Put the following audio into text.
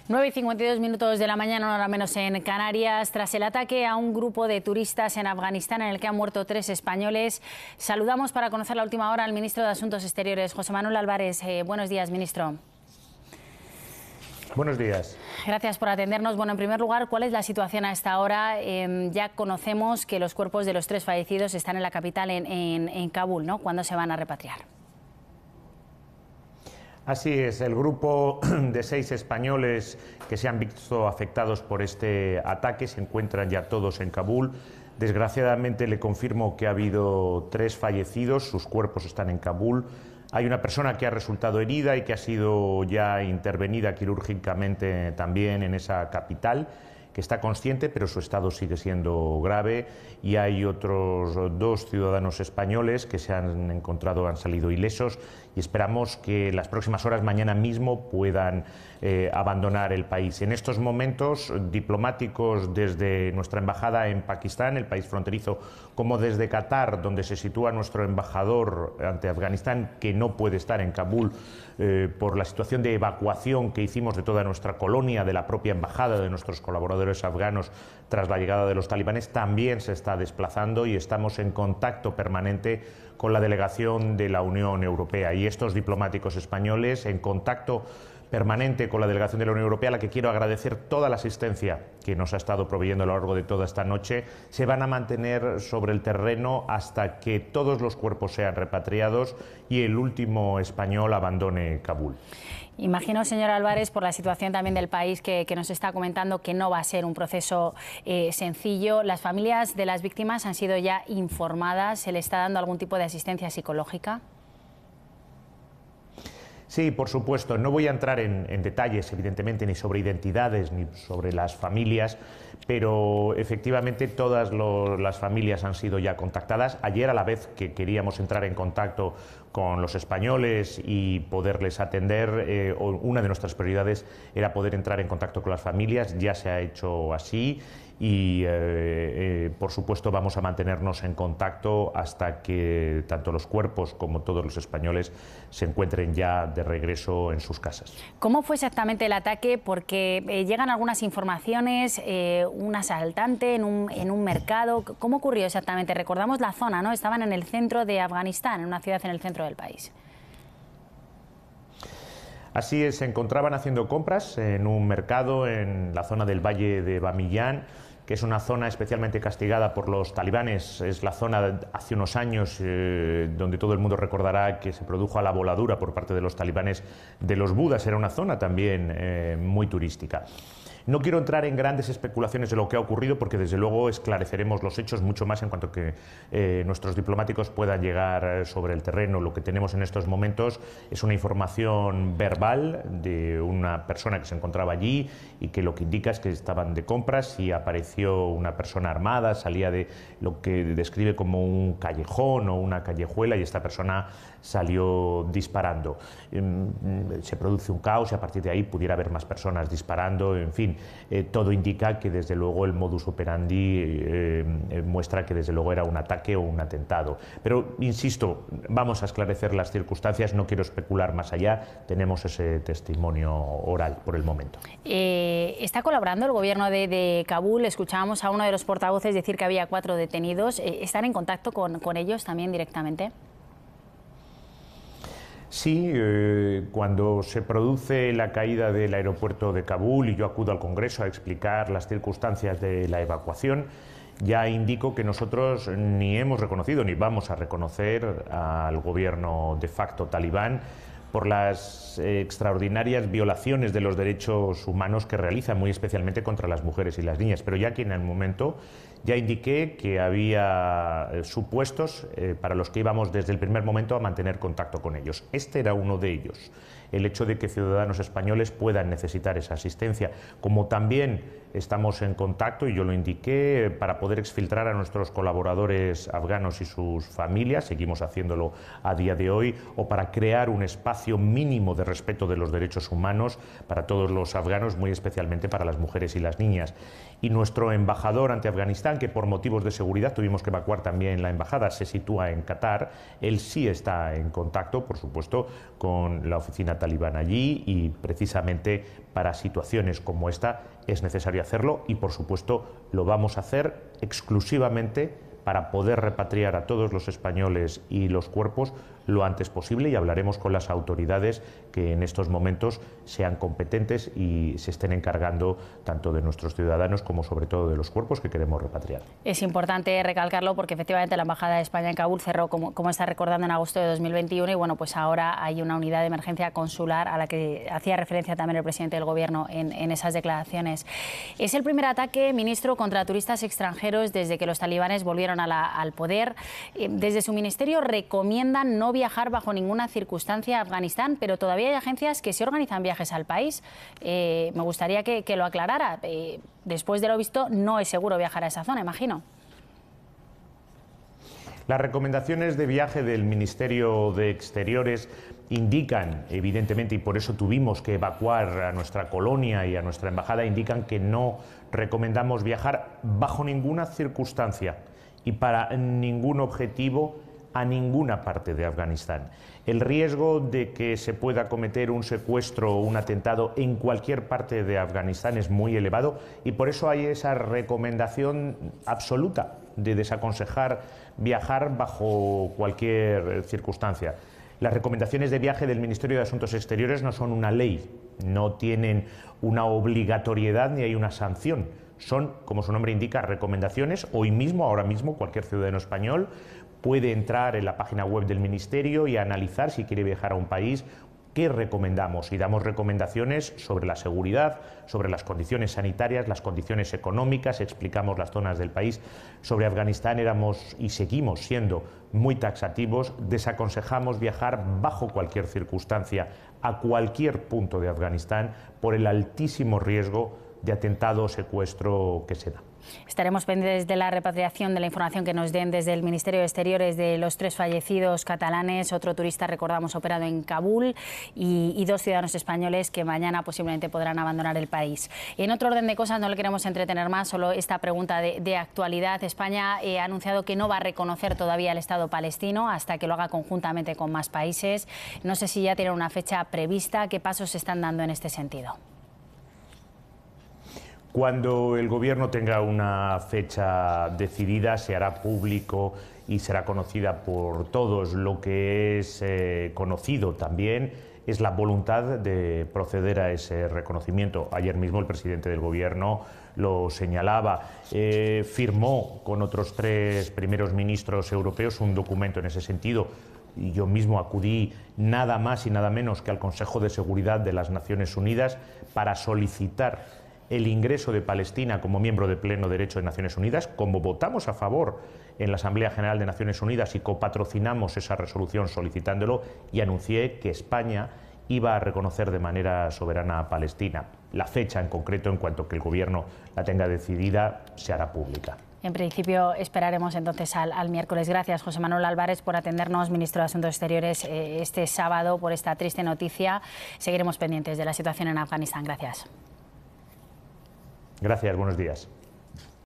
9:52 de la mañana, hora menos en Canarias. Tras el ataque a un grupo de turistas en Afganistán en el que han muerto 3 españoles, saludamos para conocer la última hora al ministro de Asuntos Exteriores, José Manuel Álvarez. Buenos días, ministro. Buenos días. Gracias por atendernos. Bueno, en primer lugar, ¿cuál es la situación a esta hora? Ya conocemos que los cuerpos de los 3 fallecidos están en la capital, en Kabul, ¿no? ¿Cuándo se van a repatriar? Así es, el grupo de 6 españoles que se han visto afectados por este ataque se encuentran ya todos en Kabul. Desgraciadamente le confirmo que ha habido 3 fallecidos, sus cuerpos están en Kabul. Hay una persona que ha resultado herida y que ha sido ya intervenida quirúrgicamente también en esa capital, que está consciente, pero su estado sigue siendo grave, y hay otros 2 ciudadanos españoles que se han encontrado, han salido ilesos, y esperamos que las próximas horas, mañana mismo, puedan abandonar el país. En estos momentos, diplomáticos desde nuestra embajada en Pakistán, el país fronterizo, como desde Qatar, donde se sitúa nuestro embajador ante Afganistán, que no puede estar en Kabul por la situación de evacuación que hicimos de toda nuestra colonia, de la propia embajada, de nuestros colaboradores afganos tras la llegada de los talibanes, también se está desplazando, y estamos en contacto permanente con la delegación de la Unión Europea. Y estos diplomáticos españoles, en contacto permanente con la delegación de la Unión Europea, a la que quiero agradecer toda la asistencia que nos ha estado proveyendo a lo largo de toda esta noche, se van a mantener sobre el terreno hasta que todos los cuerpos sean repatriados y el último español abandone Kabul. Imagino, señor Álvarez, por la situación también del país que nos está comentando, que no va a ser un proceso sencillo. ¿Las familias de las víctimas han sido ya informadas? ¿Se le está dando algún tipo de asistencia psicológica? Sí, por supuesto. No voy a entrar en detalles, evidentemente, ni sobre identidades ni sobre las familias, pero efectivamente todas las familias han sido ya contactadas. Ayer, a la vez que queríamos entrar en contacto con los españoles y poderles atender, una de nuestras prioridades era poder entrar en contacto con las familias. Ya se ha hecho así. Y, por supuesto, vamos a mantenernos en contacto hasta que tanto los cuerpos como todos los españoles se encuentren ya de regreso en sus casas. ¿Cómo fue exactamente el ataque? Porque llegan algunas informaciones, un asaltante en un mercado. ¿Cómo ocurrió exactamente? Recordamos la zona, ¿no? Estaban en el centro de Afganistán, en una ciudad en el centro del país. Así es, se encontraban haciendo compras en un mercado en la zona del Valle de Bamillán, que es una zona especialmente castigada por los talibanes. Es la zona hace unos años donde todo el mundo recordará que se produjo la voladura por parte de los talibanes de los budas. Era una zona también muy turística. No quiero entrar en grandes especulaciones de lo que ha ocurrido, porque desde luego esclareceremos los hechos mucho más en cuanto que nuestros diplomáticos puedan llegar sobre el terreno. Lo que tenemos en estos momentos es una información verbal de una persona que se encontraba allí y que lo que indica es que estaban de compras y apareció una persona armada, salía de lo que describe como un callejón o una callejuela, y esta persona salió disparando. Se produce un caos y a partir de ahí pudiera haber más personas disparando, en fin. Todo indica que desde luego el modus operandi muestra que desde luego era un ataque o un atentado. Pero insisto, vamos a esclarecer las circunstancias, no quiero especular más allá, tenemos ese testimonio oral por el momento. ¿Está colaborando el gobierno de Kabul? Escuchábamos a uno de los portavoces decir que había 4 detenidos. ¿Están en contacto con ellos también directamente? Sí, cuando se produce la caída del aeropuerto de Kabul y yo acudo al Congreso a explicar las circunstancias de la evacuación, ya indico que nosotros ni hemos reconocido ni vamos a reconocer al gobierno de facto talibán por las extraordinarias violaciones de los derechos humanos que realizan, muy especialmente contra las mujeres y las niñas. Pero ya que en el momento ya indiqué que había supuestos para los que íbamos desde el primer momento a mantener contacto con ellos. Este era uno de ellos. El hecho de que ciudadanos españoles puedan necesitar esa asistencia, como también estamos en contacto, y yo lo indiqué, para poder exfiltrar a nuestros colaboradores afganos y sus familias, seguimos haciéndolo a día de hoy, o para crear un espacio mínimo de respeto de los derechos humanos para todos los afganos, muy especialmente para las mujeres y las niñas. Y nuestro embajador ante Afganistán, que por motivos de seguridad tuvimos que evacuar también la embajada, se sitúa en Qatar. Él sí está en contacto, por supuesto, con la oficina talibán allí, y precisamente para situaciones como esta es necesario hacerlo, y por supuesto lo vamos a hacer exclusivamente para poder repatriar a todos los españoles y los cuerpos lo antes posible, y hablaremos con las autoridades que en estos momentos sean competentes y se estén encargando tanto de nuestros ciudadanos como sobre todo de los cuerpos que queremos repatriar. Es importante recalcarlo porque efectivamente la Embajada de España en Kabul cerró, como está recordando, en agosto de 2021, y bueno, pues ahora hay una unidad de emergencia consular a la que hacía referencia también el presidente del Gobierno en esas declaraciones. Es el primer ataque, ministro, contra turistas extranjeros desde que los talibanes volvieron al poder. Desde su ministerio recomiendan no viajar bajo ninguna circunstancia a Afganistán, pero todavía hay agencias que sí organizan viajes al país. Me gustaría que lo aclarara. Después de lo visto, no es seguro viajar a esa zona, imagino. Las recomendaciones de viaje del Ministerio de Exteriores indican, evidentemente, y por eso tuvimos que evacuar a nuestra colonia y a nuestra embajada, indican que no recomendamos viajar bajo ninguna circunstancia y para ningún objetivo a ninguna parte de Afganistán. El riesgo de que se pueda cometer un secuestro o un atentado en cualquier parte de Afganistán es muy elevado, y por eso hay esa recomendación absoluta de desaconsejar viajar bajo cualquier circunstancia. Las recomendaciones de viaje del Ministerio de Asuntos Exteriores no son una ley, no tienen una obligatoriedad ni hay una sanción. Son, como su nombre indica, recomendaciones. Hoy mismo, ahora mismo, cualquier ciudadano español puede entrar en la página web del Ministerio y analizar, si quiere viajar a un país, qué recomendamos, y damos recomendaciones sobre la seguridad, sobre las condiciones sanitarias, las condiciones económicas, explicamos las zonas del país. Sobre Afganistán éramos y seguimos siendo muy taxativos, desaconsejamos viajar bajo cualquier circunstancia a cualquier punto de Afganistán por el altísimo riesgo de atentado o secuestro que se da. Estaremos pendientes de la repatriación, de la información que nos den desde el Ministerio de Exteriores de los 3 fallecidos catalanes, otro turista, recordamos, operado en Kabul, y 2 ciudadanos españoles que mañana posiblemente podrán abandonar el país. En otro orden de cosas, no le queremos entretener más, solo esta pregunta de actualidad. España ha anunciado que no va a reconocer todavía el Estado palestino hasta que lo haga conjuntamente con más países. No sé si ya tienen una fecha prevista. ¿Qué pasos se están dando en este sentido? Cuando el Gobierno tenga una fecha decidida, se hará público y será conocida por todos. Lo que es conocido también es la voluntad de proceder a ese reconocimiento. Ayer mismo el presidente del Gobierno lo señalaba. Firmó con otros 3 primeros ministros europeos un documento en ese sentido. Y yo mismo acudí nada más y nada menos que al Consejo de Seguridad de las Naciones Unidas para solicitar el ingreso de Palestina como miembro de pleno derecho de Naciones Unidas. Como votamos a favor en la Asamblea General de Naciones Unidas y copatrocinamos esa resolución solicitándolo, y anuncié que España iba a reconocer de manera soberana a Palestina. La fecha en concreto, en cuanto que el Gobierno la tenga decidida, se hará pública. En principio esperaremos entonces al miércoles. Gracias, José Manuel Álvarez, por atendernos, ministro de Asuntos Exteriores, este sábado, por esta triste noticia. Seguiremos pendientes de la situación en Afganistán. Gracias. Gracias, buenos días.